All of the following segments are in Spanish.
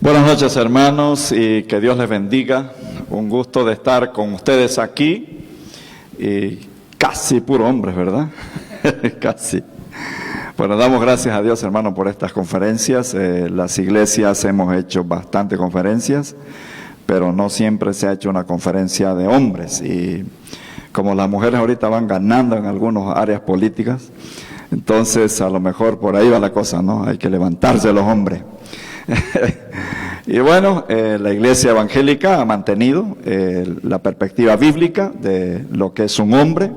Buenas noches, hermanos, y que Dios les bendiga. Un gusto de estar con ustedes aquí. Y casi puro hombres, ¿verdad? Casi. Bueno, damos gracias a Dios, hermano, por estas conferencias. Las iglesias hemos hecho bastantes conferencias, pero no siempre se ha hecho una conferencia de hombres. Y como las mujeres ahorita van ganando en algunas áreas políticas, entonces a lo mejor por ahí va la cosa, ¿no? Hay que levantarse los hombres. Y bueno, la iglesia evangélica ha mantenido la perspectiva bíblica de lo que es un hombre,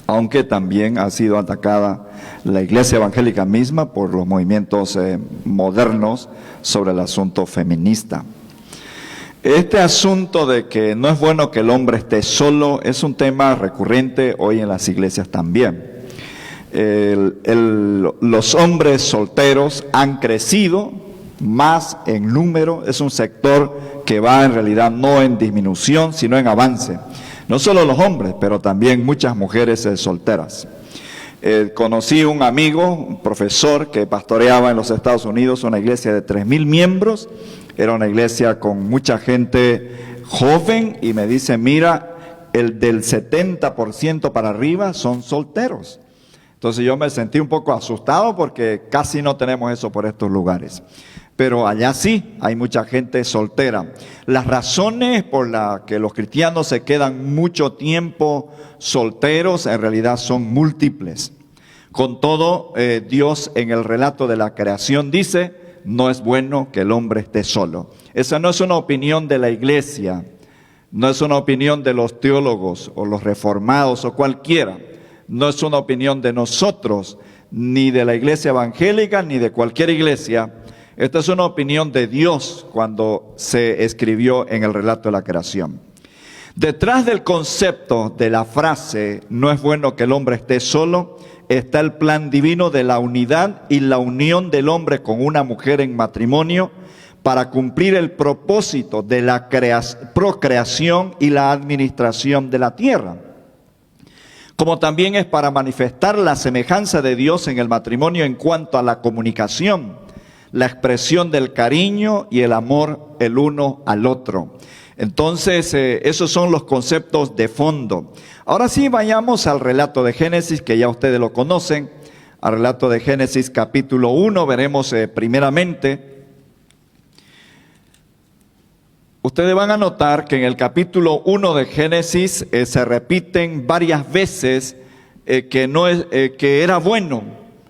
aunque también ha sido atacada la iglesia evangélica misma por los movimientos modernos sobre el asunto feminista. Este asunto de que no es bueno que el hombre esté solo es un tema recurrente hoy en las iglesias también. Los hombres solteros han crecido más en número, es un sector que va en realidad no en disminución, sino en avance. No solo los hombres, pero también muchas mujeres solteras. Conocí un amigo, un profesor que pastoreaba en los Estados Unidos una iglesia de 3,000 miembros, era una iglesia con mucha gente joven y me dice, mira, el del 70% para arriba son solteros. Entonces yo me sentí un poco asustado porque casi no tenemos eso por estos lugares. Pero allá sí, hay mucha gente soltera. Las razones por las que los cristianos se quedan mucho tiempo solteros en realidad son múltiples. Con todo, Dios en el relato de la creación dice, no es bueno que el hombre esté solo. Esa no es una opinión de la iglesia, no es una opinión de los teólogos o los reformados o cualquiera. No es una opinión de nosotros, ni de la iglesia evangélica, ni de cualquier iglesia. Esta es una opinión de Dios cuando se escribió en el relato de la creación. Detrás del concepto de la frase, no es bueno que el hombre esté solo, está el plan divino de la unidad y la unión del hombre con una mujer en matrimonio para cumplir el propósito de la procreación y la administración de la tierra. Como también es para manifestar la semejanza de Dios en el matrimonio en cuanto a la comunicación, la expresión del cariño y el amor el uno al otro. Entonces, esos son los conceptos de fondo. Ahora sí, vayamos al relato de Génesis, que ya ustedes lo conocen. Al relato de Génesis capítulo 1, veremos primeramente. Ustedes van a notar que en el capítulo 1 de Génesis se repiten varias veces que era bueno.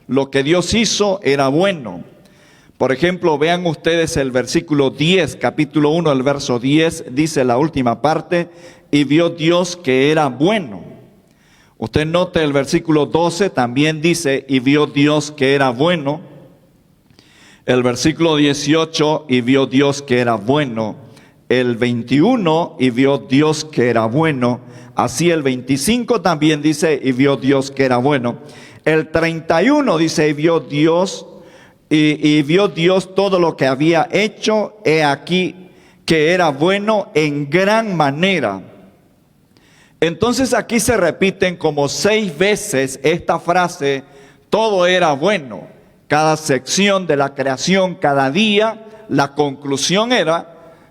Lo que Dios hizo era bueno. Por ejemplo, vean ustedes el versículo 10, capítulo 1, el verso 10, dice la última parte, y vio Dios que era bueno. Usted note el versículo 12, también dice, y vio Dios que era bueno. El versículo 18, y vio Dios que era bueno. El 21, y vio Dios que era bueno. Así el 25 también dice, y vio Dios que era bueno. El 31 dice, y vio Dios todo lo que había hecho, he aquí que era bueno en gran manera. Entonces aquí se repiten como 6 veces esta frase, todo era bueno. Cada sección de la creación, cada día, la conclusión era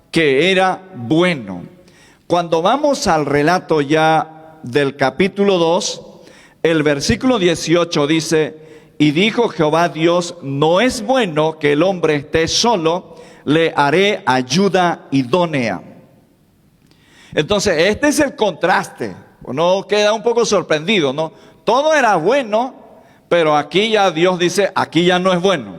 que era bueno. Cuando vamos al relato ya del capítulo 2, el versículo 18 dice, y dijo Jehová Dios, no es bueno que el hombre esté solo, le haré ayuda idónea. Entonces, este es el contraste. Uno queda un poco sorprendido, ¿no? Todo era bueno, pero aquí ya Dios dice, aquí ya no es bueno.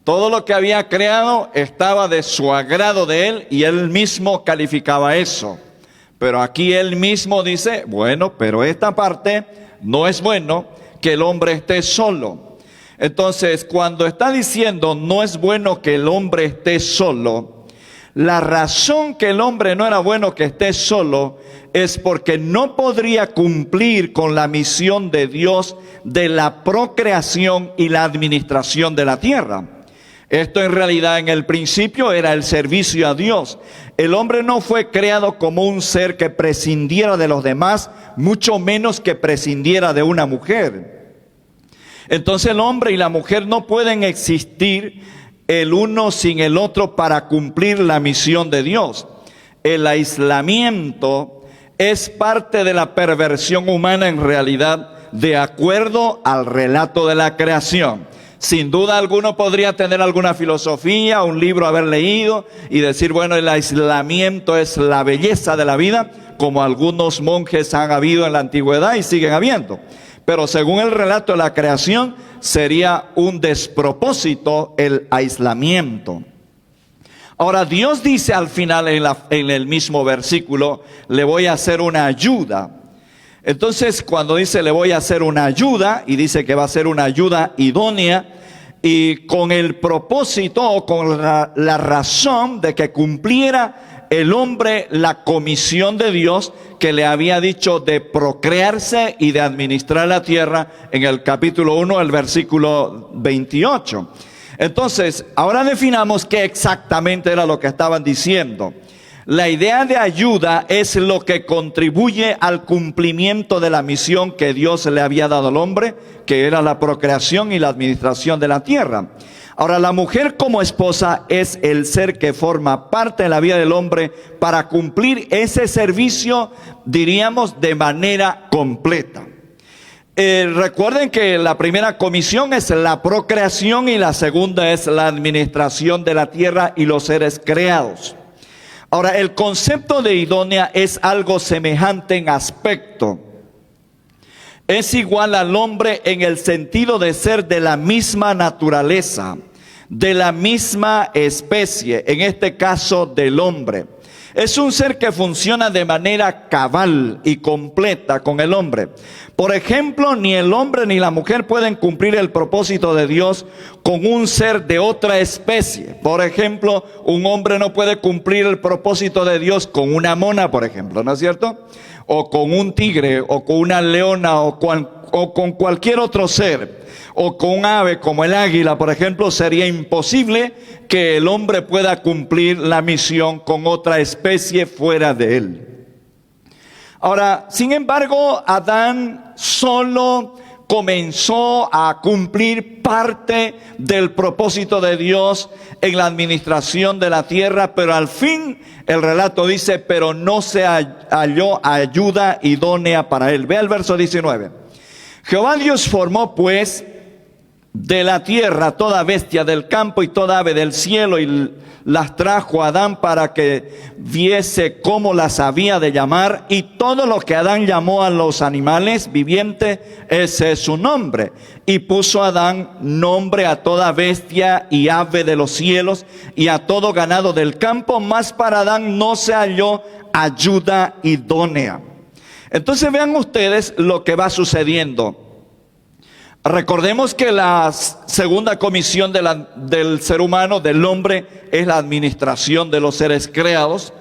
Todo lo que había creado estaba de su agrado de él y él mismo calificaba eso. Pero aquí él mismo dice, bueno, pero esta parte no es bueno que el hombre esté solo. Entonces, cuando está diciendo no es bueno que el hombre esté solo, la razón que el hombre no era bueno que esté solo es porque no podría cumplir con la misión de Dios de la procreación y la administración de la tierra. Esto en realidad en el principio era el servicio a Dios. El hombre no fue creado como un ser que prescindiera de los demás, mucho menos que prescindiera de una mujer. Entonces el hombre y la mujer no pueden existir el uno sin el otro para cumplir la misión de Dios. El aislamiento es parte de la perversión humana en realidad, de acuerdo al relato de la creación. Sin duda alguno podría tener alguna filosofía, un libro haber leído y decir, bueno, el aislamiento es la belleza de la vida, como algunos monjes han habido en la antigüedad y siguen habiendo. Pero según el relato de la creación, sería un despropósito el aislamiento. Ahora, Dios dice al final en el mismo versículo, le voy a hacer una ayuda. Entonces, cuando dice le voy a hacer una ayuda, y dice que va a ser una ayuda idónea, y con el propósito o con la razón de que cumpliera el hombre la comisión de Dios que le había dicho de procrearse y de administrar la tierra en el capítulo 1, el versículo 28. Entonces, ahora definamos qué exactamente era lo que estaban diciendo. La idea de ayuda es lo que contribuye al cumplimiento de la misión que Dios le había dado al hombre, que era la procreación y la administración de la tierra. Ahora, la mujer como esposa es el ser que forma parte de la vida del hombre para cumplir ese servicio, diríamos, de manera completa. Recuerden que la primera comisión es la procreación y la segunda es la administración de la tierra y los seres creados. Ahora, el concepto de idónea es algo semejante en aspecto. Es igual al hombre en el sentido de ser de la misma naturaleza, de la misma especie, en este caso del hombre. Es un ser que funciona de manera cabal y completa con el hombre. Por ejemplo, ni el hombre ni la mujer pueden cumplir el propósito de Dios con un ser de otra especie. Por ejemplo, un hombre no puede cumplir el propósito de Dios con una mona, por ejemplo, ¿no es cierto? O con un tigre, o con una leona, o con cualquier otro ser. O con un ave como el águila, por ejemplo, sería imposible que el hombre pueda cumplir la misión con otra especie fuera de él. Ahora, sin embargo, Adán solo comenzó a cumplir parte del propósito de Dios en la administración de la tierra, pero al fin el relato dice, pero no se halló ayuda idónea para él. Vea el verso 19. Jehová Dios formó pues de la tierra toda bestia del campo y toda ave del cielo, y las trajo a Adán para que viese cómo las había de llamar, y todo lo que Adán llamó a los animales vivientes, ese es su nombre. Y puso Adán nombre a toda bestia y ave de los cielos y a todo ganado del campo, mas para Adán no se halló ayuda idónea. Entonces vean ustedes lo que va sucediendo. Recordemos que la segunda comisión del ser humano, del hombre, es la administración de los seres creados.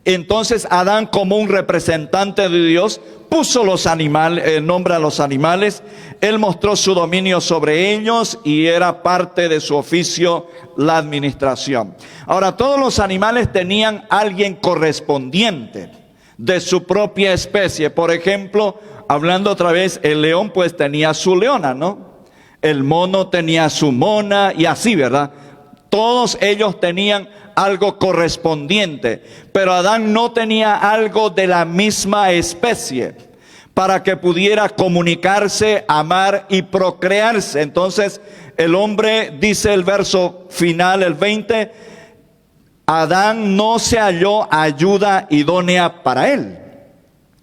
Entonces Adán, como un representante de Dios, puso los animales, nombre a los animales. Él mostró su dominio sobre ellos y era parte de su oficio la administración. Ahora, todos los animales tenían alguien correspondiente de su propia especie. Por ejemplo, hablando otra vez, el león pues tenía su leona, ¿no? El mono tenía su mona y así, ¿verdad? Todos ellos tenían algo correspondiente, pero Adán no tenía algo de la misma especie para que pudiera comunicarse, amar y procrearse. Entonces el hombre, dice el verso final, el 20, Adán no se halló ayuda idónea para él.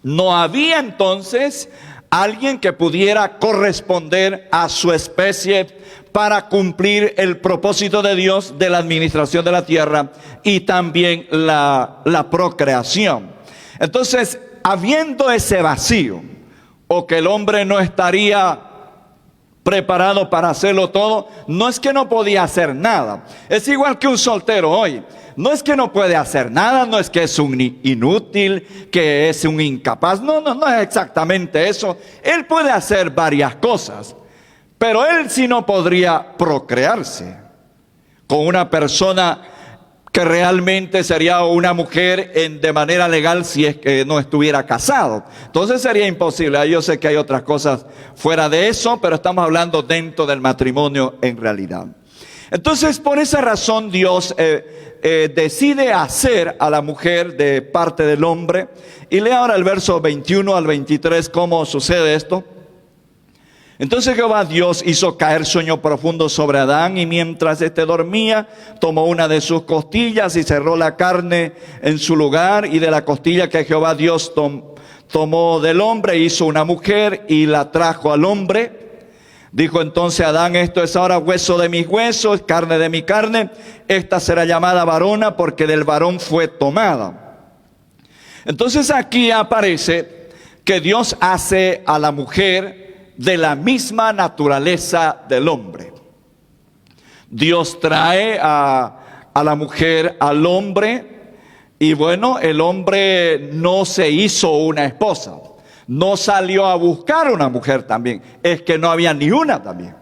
No había entonces alguien que pudiera corresponder a su especie para cumplir el propósito de Dios de la administración de la tierra y también la procreación. Entonces, habiendo ese vacío, o que el hombre no estaría preparado para hacerlo todo, no es que no podía hacer nada. Es igual que un soltero hoy. No es que no puede hacer nada, no es que es un inútil, que es un incapaz. No es exactamente eso. Él puede hacer varias cosas, pero él sí no podría procrearse con una persona que realmente sería una mujer de manera legal si es que no estuviera casado. Entonces sería imposible. Yo sé que hay otras cosas fuera de eso, pero estamos hablando dentro del matrimonio en realidad. Entonces, por esa razón, Dios decide hacer a la mujer de parte del hombre. Y lea ahora el verso 21 al 23, cómo sucede esto. Entonces Jehová Dios hizo caer sueño profundo sobre Adán, y mientras éste dormía, tomó una de sus costillas y cerró la carne en su lugar, y de la costilla que Jehová Dios tomó del hombre, hizo una mujer y la trajo al hombre. Dijo entonces Adán: esto es ahora hueso de mis huesos, carne de mi carne, esta será llamada varona, porque del varón fue tomada. Entonces aquí aparece que Dios hace a la mujer de la misma naturaleza del hombre. Dios trae a la mujer al hombre, y bueno, el hombre no se hizo una esposa, no salió a buscar una mujer también, es que no había ni una también.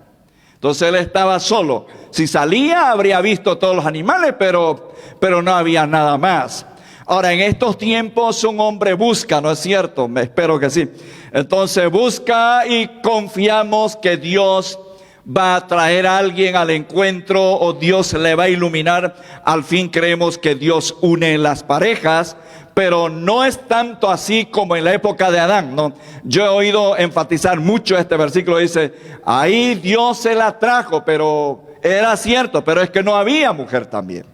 Entonces él estaba solo. Si salía habría visto todos los animales, pero no había nada más. Ahora, en estos tiempos un hombre busca, ¿no es cierto? Espero que sí. Entonces busca, y confiamos que Dios va a traer a alguien al encuentro, o Dios le va a iluminar. Al fin creemos que Dios une las parejas, pero no es tanto así como en la época de Adán, ¿no? Yo he oído enfatizar mucho este versículo, dice, ahí Dios se la trajo, pero era cierto, pero es que no había mujer también.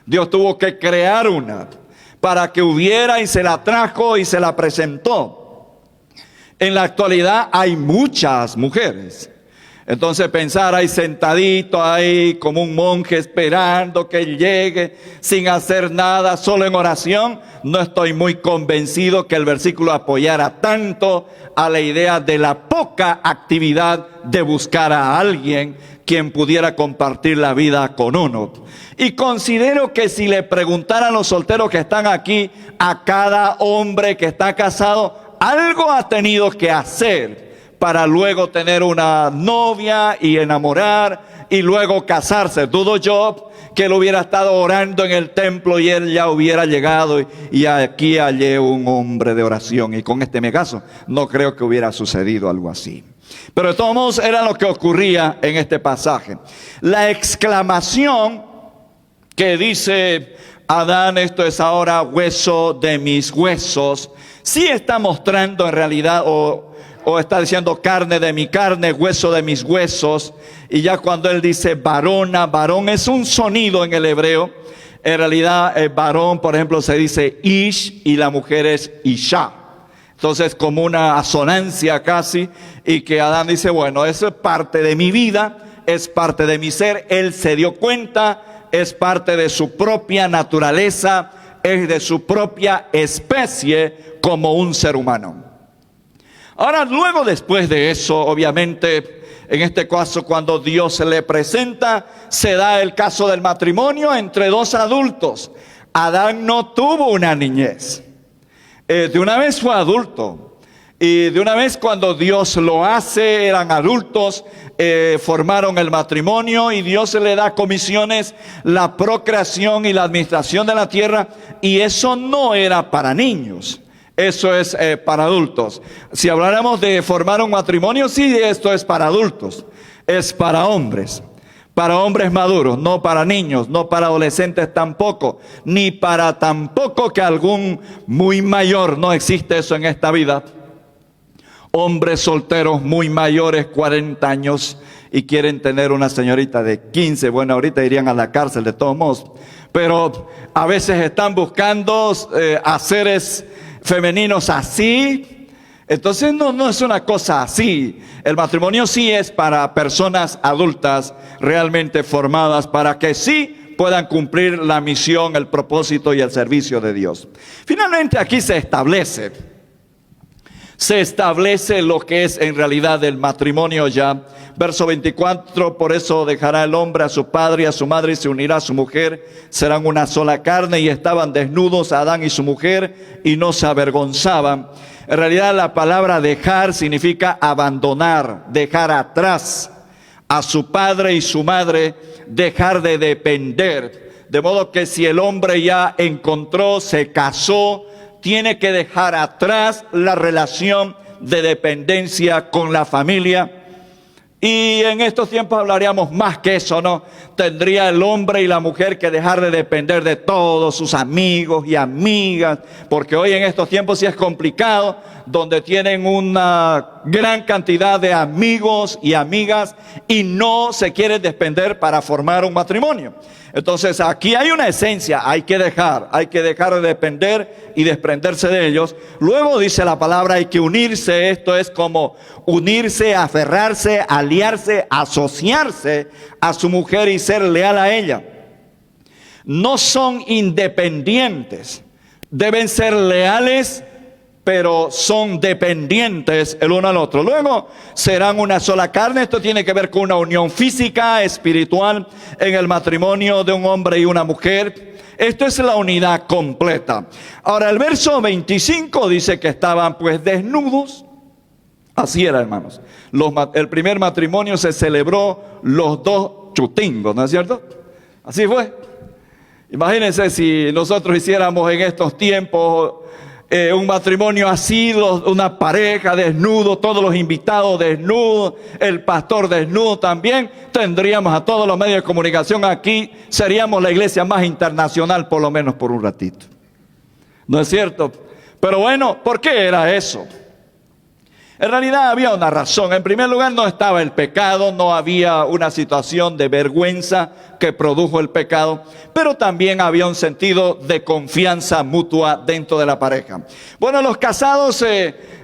Dios tuvo que crear una para que hubiera, y se la trajo y se la presentó. En la actualidad hay muchas mujeres. Entonces pensar ahí sentadito, ahí como un monje esperando que él llegue, sin hacer nada, solo en oración, no estoy muy convencido que el versículo apoyara tanto a la idea de la poca actividad de buscar a alguien quien pudiera compartir la vida con uno. Y considero que si le preguntaran a los solteros que están aquí, a cada hombre que está casado, algo ha tenido que hacer para luego tener una novia y enamorar y luego casarse. Dudo yo que él hubiera estado orando en el templo y él ya hubiera llegado y aquí hallé un hombre de oración, y con este me caso. No creo que hubiera sucedido algo así. Pero de todos modos era lo que ocurría en este pasaje. La exclamación que dice Adán, esto es ahora hueso de mis huesos, sí está mostrando en realidad, o está diciendo carne de mi carne, hueso de mis huesos. Y ya cuando él dice varona, varón es un sonido en el hebreo. En realidad varón, por ejemplo, se dice ish, y la mujer es isha. Entonces como una asonancia casi, y que Adán dice, bueno, eso es parte de mi vida, es parte de mi ser. Él se dio cuenta, es parte de su propia naturaleza, es de su propia especie como un ser humano. Ahora, luego después de eso, obviamente, en este caso cuando Dios se le presenta, se da el caso del matrimonio entre dos adultos. Adán no tuvo una niñez. De una vez fue adulto. Y de una vez cuando Dios lo hace, eran adultos, formaron el matrimonio, y Dios le da comisiones, la procreación y la administración de la tierra, y eso no era para niños. Eso es para adultos. Si habláramos de formar un matrimonio, sí, esto es para adultos, es para hombres maduros, no para niños, no para adolescentes tampoco, ni para tampoco que algún muy mayor. No existe eso en esta vida. Hombres solteros muy mayores, 40 años, y quieren tener una señorita de 15, bueno, ahorita irían a la cárcel de todos modos, pero a veces están buscando haceres femeninos así. Entonces no es una cosa así. El matrimonio sí es para personas adultas realmente formadas, para que sí puedan cumplir la misión, el propósito y el servicio de Dios. Finalmente aquí se establece lo que es en realidad el matrimonio ya. Verso 24, por eso dejará el hombre a su padre y a su madre y se unirá a su mujer, serán una sola carne. Y estaban desnudos Adán y su mujer y no se avergonzaban. En realidad la palabra dejar significa abandonar, dejar atrás a su padre y su madre, dejar de depender. De modo que si el hombre ya encontró, se casó, tiene que dejar atrás la relación de dependencia con la familia. Y en estos tiempos hablaríamos más que eso, ¿no? Tendría el hombre y la mujer que dejar de depender de todos sus amigos y amigas, porque hoy en estos tiempos sí es complicado, donde tienen una gran cantidad de amigos y amigas y no se quieren despender para formar un matrimonio. Entonces aquí hay una esencia, hay que dejar de depender y desprenderse de ellos. Luego dice la palabra, hay que unirse, esto es como unirse, aferrarse, aliarse, asociarse a su mujer y ser leal a ella. No son independientes, deben ser leales, pero son dependientes el uno al otro. Luego serán una sola carne. Esto tiene que ver con una unión física, espiritual en el matrimonio de un hombre y una mujer. Esto es la unidad completa. Ahora el verso 25 dice que estaban pues desnudos. Así era, hermanos. El primer matrimonio se celebró los dos chutingos, ¿no es cierto? Así fue. Imagínense si nosotros hiciéramos en estos tiempos un matrimonio así, una pareja desnudo, todos los invitados desnudos, el pastor desnudo también, tendríamos a todos los medios de comunicación aquí, seríamos la iglesia más internacional por lo menos por un ratito. ¿No es cierto? Pero bueno, ¿por qué era eso? En realidad había una razón. En primer lugar, no estaba el pecado, no había una situación de vergüenza que produjo el pecado, pero también había un sentido de confianza mutua dentro de la pareja. Bueno, los casados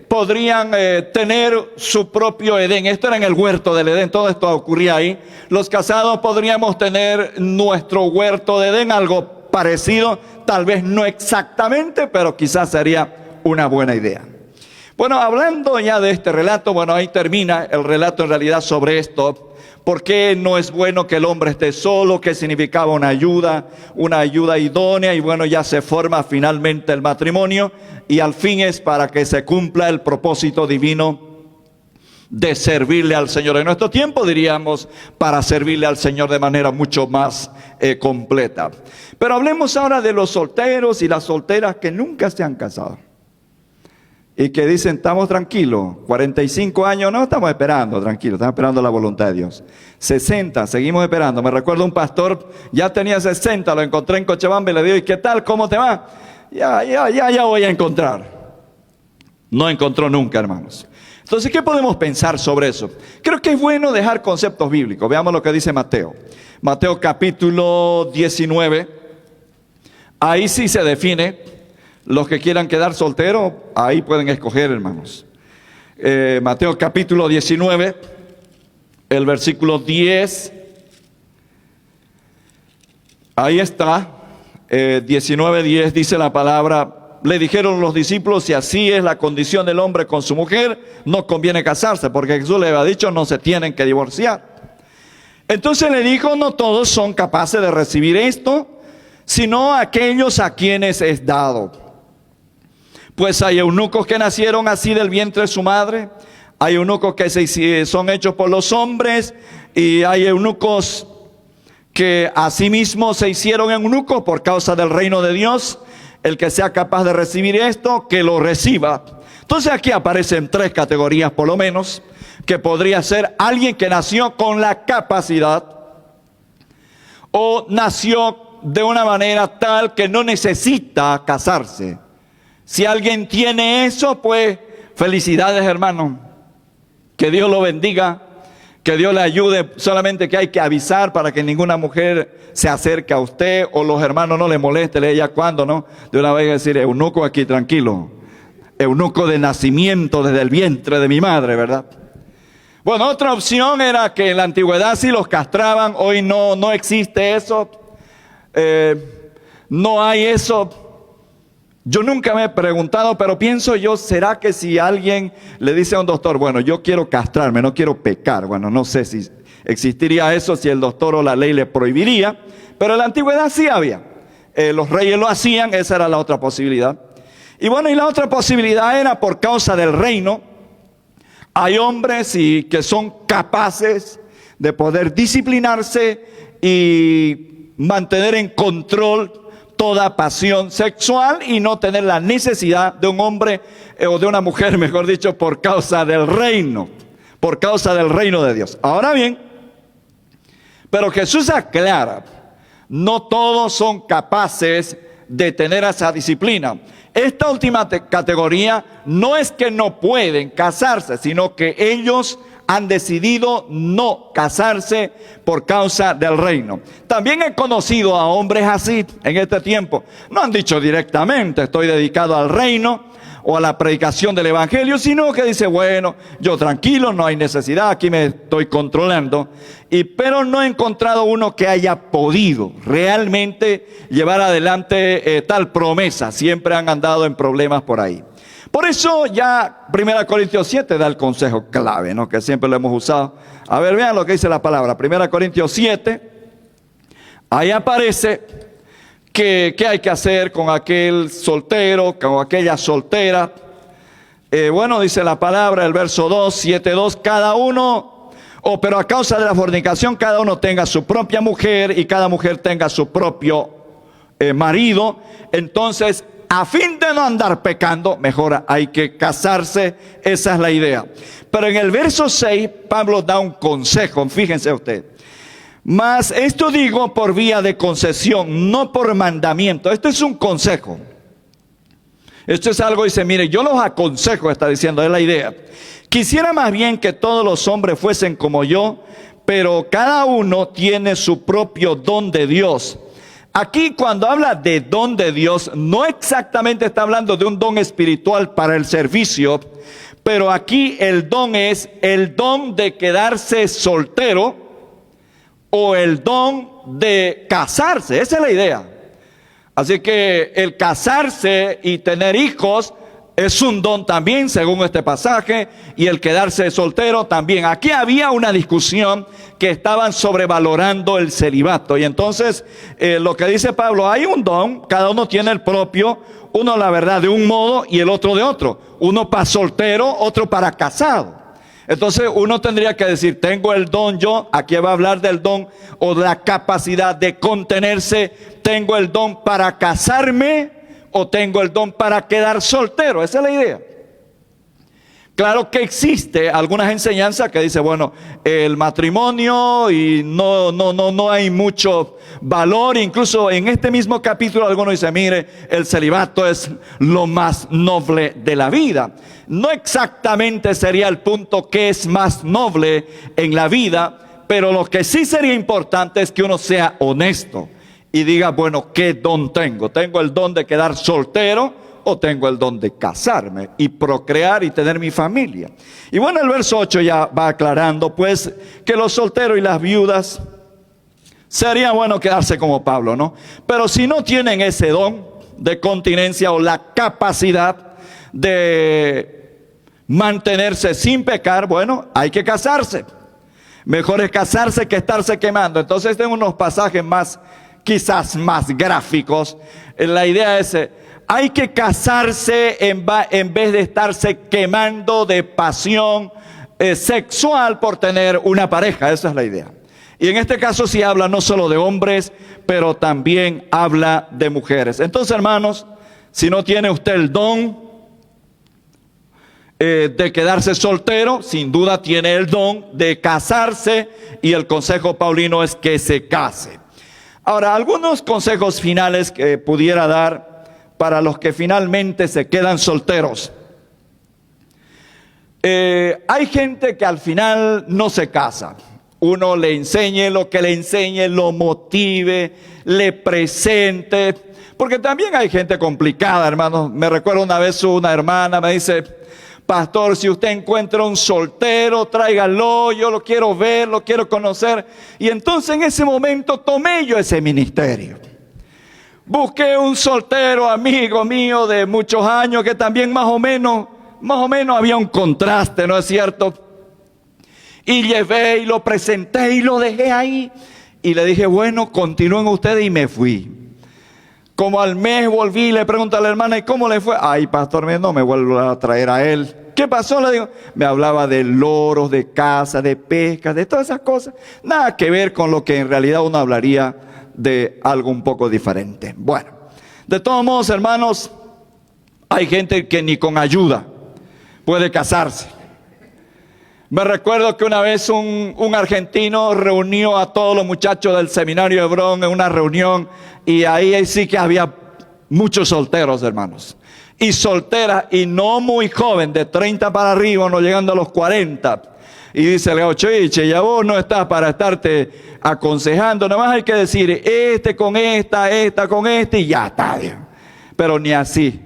podrían tener su propio Edén. Esto era en el huerto del Edén, todo esto ocurría ahí. Los casados podríamos tener nuestro huerto de Edén, algo parecido, tal vez no exactamente, pero quizás sería una buena idea. Bueno, hablando ya de este relato, bueno, ahí termina el relato en realidad sobre esto. ¿Por qué no es bueno que el hombre esté solo? ¿Qué significaba una ayuda idónea? Y bueno, ya se forma finalmente el matrimonio y al fin es para que se cumpla el propósito divino de servirle al Señor. En nuestro tiempo diríamos para servirle al Señor de manera mucho más completa. Pero hablemos ahora de los solteros y las solteras que nunca se han casado. Y que dicen, estamos tranquilos, 45 años, no estamos esperando, tranquilos, estamos esperando la voluntad de Dios. 60, seguimos esperando. Me recuerdo un pastor, ya tenía 60, lo encontré en Cochabamba y le digo, ¿y qué tal? ¿Cómo te va? Ya voy a encontrar. No encontró nunca, hermanos. Entonces, ¿qué podemos pensar sobre eso? Creo que es bueno dejar conceptos bíblicos. Veamos lo que dice Mateo. Mateo capítulo 19. Ahí sí se define. Los que quieran quedar solteros, ahí pueden escoger, hermanos. Mateo capítulo 19, el versículo 10. Ahí está, 19:10 dice la palabra. Le dijeron los discípulos, si así es la condición del hombre con su mujer, no conviene casarse, porque Jesús le había dicho, no se tienen que divorciar. Entonces le dijo, no todos son capaces de recibir esto, sino aquellos a quienes es dado. Pues hay eunucos que nacieron así del vientre de su madre, hay eunucos que son hechos por los hombres, y hay eunucos que asimismo se hicieron eunucos por causa del reino de Dios. El que sea capaz de recibir esto, que lo reciba. Entonces aquí aparecen tres categorías por lo menos, que podría ser alguien que nació con la capacidad, o nació de una manera tal que no necesita casarse. Si alguien tiene eso, pues felicidades, hermano. Que Dios lo bendiga, que Dios le ayude. Solamente que hay que avisar para que ninguna mujer se acerque a usted o los hermanos no le molesten. Ella cuando, ¿no? De una vez decir, eunuco aquí, tranquilo. Eunuco de nacimiento desde el vientre de mi madre, ¿verdad? Bueno, otra opción era que en la antigüedad sí los castraban. Hoy no existe eso. No hay eso. Yo nunca me he preguntado, pero pienso yo, ¿será que si alguien le dice a un doctor, bueno, yo quiero castrarme, no quiero pecar? Bueno, no sé si existiría eso, si el doctor o la ley le prohibiría, pero en la antigüedad sí había. Los reyes lo hacían, esa era la otra posibilidad. Y bueno, y la otra posibilidad era por causa del reino. Hay hombres que son capaces de poder disciplinarse y mantener en control toda pasión sexual y no tener la necesidad de un hombre o de una mujer, mejor dicho, por causa del reino. por causa del reino de Dios. Ahora bien, pero Jesús aclara, no todos son capaces de tener esa disciplina. Esta última categoría no es que no pueden casarse, sino que ellos han decidido no casarse por causa del reino. También he conocido a hombres así en este tiempo. No han dicho directamente, estoy dedicado al reino o a la predicación del evangelio, sino que dice, bueno, yo tranquilo, no hay necesidad, aquí me estoy controlando. Pero no he encontrado uno que haya podido realmente llevar adelante tal promesa. Siempre han andado en problemas por ahí. Por eso ya 1 Corintios 7 da el consejo clave, ¿no? Que siempre lo hemos usado. A ver, vean lo que dice la palabra. 1 Corintios 7, ahí aparece que qué hay que hacer con aquel soltero, con aquella soltera. Bueno, dice la palabra, el verso 2, 7:2, cada uno, pero a causa de la fornicación, cada uno tenga su propia mujer y cada mujer tenga su propio marido. Entonces, a fin de no andar pecando, mejor hay que casarse, esa es la idea. Pero en el verso 6, Pablo da un consejo, fíjense usted. Mas esto digo por vía de concesión, no por mandamiento. Esto es un consejo. Esto es algo, dice, mire, yo los aconsejo, está diciendo, es la idea. Quisiera más bien que todos los hombres fuesen como yo, pero cada uno tiene su propio don de Dios. Aquí cuando habla de don de Dios, no exactamente está hablando de un don espiritual para el servicio, pero aquí el don es el don de quedarse soltero o el don de casarse. Esa es la idea. Así que el casarse y tener hijos es un don también, según este pasaje, y el quedarse soltero también. Aquí había una discusión que estaban sobrevalorando el celibato. Y entonces, lo que dice Pablo, hay un don, cada uno tiene el propio, uno la verdad de un modo y el otro de otro. Uno para soltero, otro para casado. Entonces uno tendría que decir, tengo el don yo, aquí va a hablar del don o de la capacidad de contenerse, tengo el don para casarme o tengo el don para quedar soltero. Esa es la idea. Claro que existe algunas enseñanzas que dice, bueno, el matrimonio y no hay mucho valor. Incluso en este mismo capítulo algunos dicen, mire, el celibato es lo más noble de la vida. No exactamente sería el punto que es más noble en la vida, pero lo que sí sería importante es que uno sea honesto y diga, bueno, ¿qué don tengo? ¿Tengo el don de quedar soltero o tengo el don de casarme y procrear y tener mi familia? Y bueno, el verso 8 ya va aclarando pues que los solteros y las viudas sería bueno quedarse como Pablo, ¿no? Pero si no tienen ese don de continencia o la capacidad de mantenerse sin pecar, bueno, hay que casarse. Mejor es casarse que estarse quemando. Entonces tengo unos pasajes más, quizás más gráficos. La idea es, hay que casarse en vez de estarse quemando de pasión sexual por tener una pareja. Esa es la idea. Y en este caso sí habla no solo de hombres, pero también habla de mujeres. Entonces, hermanos, si no tiene usted el don de quedarse soltero, sin duda tiene el don de casarse, y el consejo paulino es que se case. Ahora, algunos consejos finales que pudiera dar para los que finalmente se quedan solteros. Hay gente que al final no se casa. Uno le enseñe lo que le enseñe, lo motive, le presente. Porque también hay gente complicada, hermanos. Me recuerdo una vez una hermana me dice, pastor, si usted encuentra un soltero, tráigalo, yo lo quiero ver, lo quiero conocer. Y entonces en ese momento tomé yo ese ministerio. Busqué un soltero amigo mío de muchos años que también más o menos había un contraste, ¿no es cierto? Y llevé y lo presenté y lo dejé ahí. Y le dije, bueno, continúen ustedes, y me fui. Como al mes volví y le pregunto a la hermana, ¿y cómo le fue? Ay, pastor, no me vuelvo a traer a él. ¿Qué pasó? Le digo, me hablaba de loros, de caza, de pesca, de todas esas cosas. Nada que ver con lo que en realidad uno hablaría de algo un poco diferente. Bueno, de todos modos, hermanos, hay gente que ni con ayuda puede casarse. Me recuerdo que una vez un argentino reunió a todos los muchachos del seminario de Hebrón en una reunión, y ahí sí que había muchos solteros, hermanos. Y solteras, y no muy joven, de 30 para arriba, no llegando a los 40. Y dice el gauchoiche, ya vos no estás para estarte aconsejando, nada más hay que decir, este con esta con este, y ya está. Pero ni así.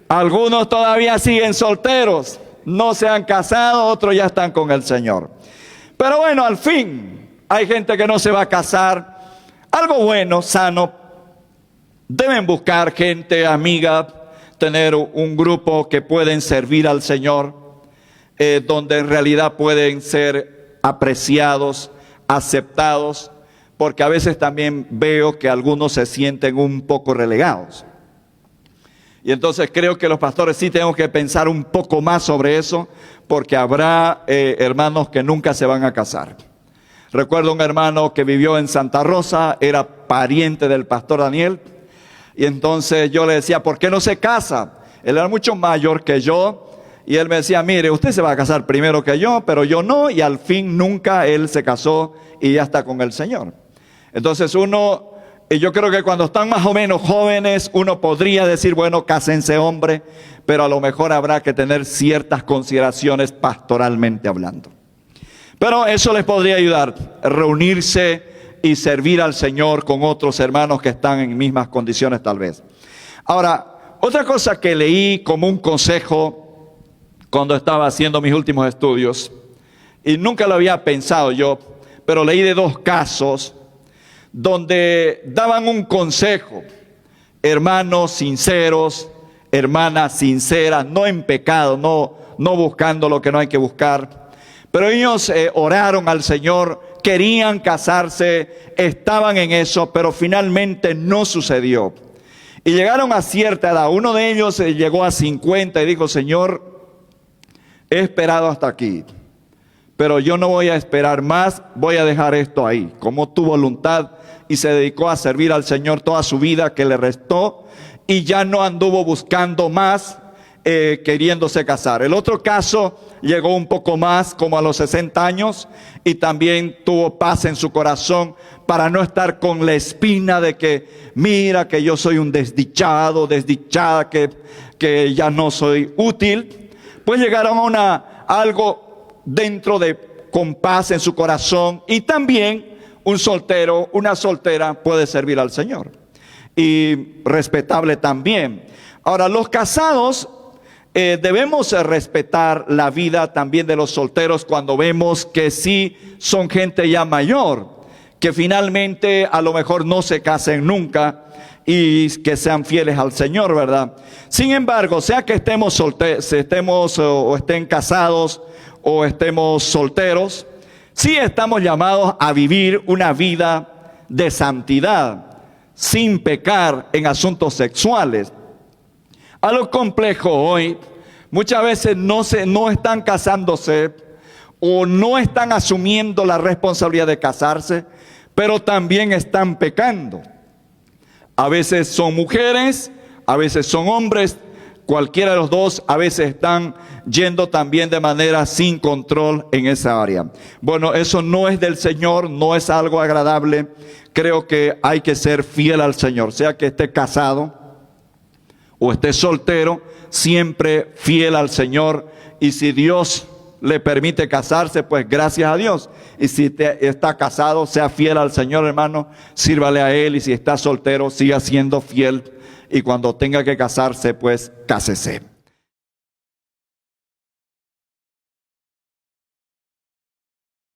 Algunos todavía siguen solteros, no se han casado, otros ya están con el Señor. Pero bueno, al fin, hay gente que no se va a casar. Algo bueno, sano. Deben buscar gente amiga, tener un grupo que pueden servir al Señor, donde en realidad pueden ser apreciados, aceptados, porque a veces también veo que algunos se sienten un poco relegados. Y entonces creo que los pastores sí tenemos que pensar un poco más sobre eso, porque habrá hermanos que nunca se van a casar. Recuerdo un hermano que vivió en Santa Rosa, era pariente del pastor Daniel, y entonces yo le decía, ¿por qué no se casa? Él era mucho mayor que yo, y él me decía, mire, usted se va a casar primero que yo, pero yo no, y al fin nunca él se casó y ya está con el Señor. Entonces yo creo que cuando están más o menos jóvenes, uno podría decir, bueno, cásense hombre, pero a lo mejor habrá que tener ciertas consideraciones pastoralmente hablando. Pero eso les podría ayudar, reunirse y servir al Señor con otros hermanos que están en mismas condiciones tal vez. Ahora, otra cosa que leí como un consejo cuando estaba haciendo mis últimos estudios, y nunca lo había pensado yo, pero leí de 2 casos donde daban un consejo, hermanos sinceros, hermanas sinceras, no en pecado, no buscando lo que no hay que buscar, pero ellos oraron al Señor, querían casarse, estaban en eso, pero finalmente no sucedió. Y llegaron a cierta edad, uno de ellos llegó a 50 y dijo, Señor, he esperado hasta aquí, pero yo no voy a esperar más, voy a dejar esto ahí, como tu voluntad, y se dedicó a servir al Señor toda su vida que le restó, y ya no anduvo buscando más, queriéndose casar. El otro caso llegó un poco más, como a los 60 años, y también tuvo paz en su corazón para no estar con la espina de que, mira que yo soy un desdichado, desdichada, que ya no soy útil. Pues llegaron a algo dentro de, con paz en su corazón, y también un soltero, una soltera puede servir al Señor, y respetable también. Ahora, los casados, debemos respetar la vida también de los solteros cuando vemos que sí son gente ya mayor, que finalmente a lo mejor no se casen nunca y que sean fieles al Señor, ¿verdad? Sin embargo, sea que estemos o estén casados o estemos solteros, sí estamos llamados a vivir una vida de santidad, sin pecar en asuntos sexuales. A lo complejo hoy, muchas veces no están casándose o no están asumiendo la responsabilidad de casarse, pero también están pecando. A veces son mujeres, a veces son hombres, cualquiera de los dos, a veces están yendo también de manera sin control en esa área. Bueno, eso no es del Señor, no es algo agradable. Creo que hay que ser fiel al Señor, sea que esté casado o esté soltero, siempre fiel al Señor. Y si Dios le permite casarse, pues gracias a Dios. Y si está casado, sea fiel al Señor, hermano, sírvale a Él. Y si está soltero, siga siendo fiel. Y cuando tenga que casarse, pues cásese.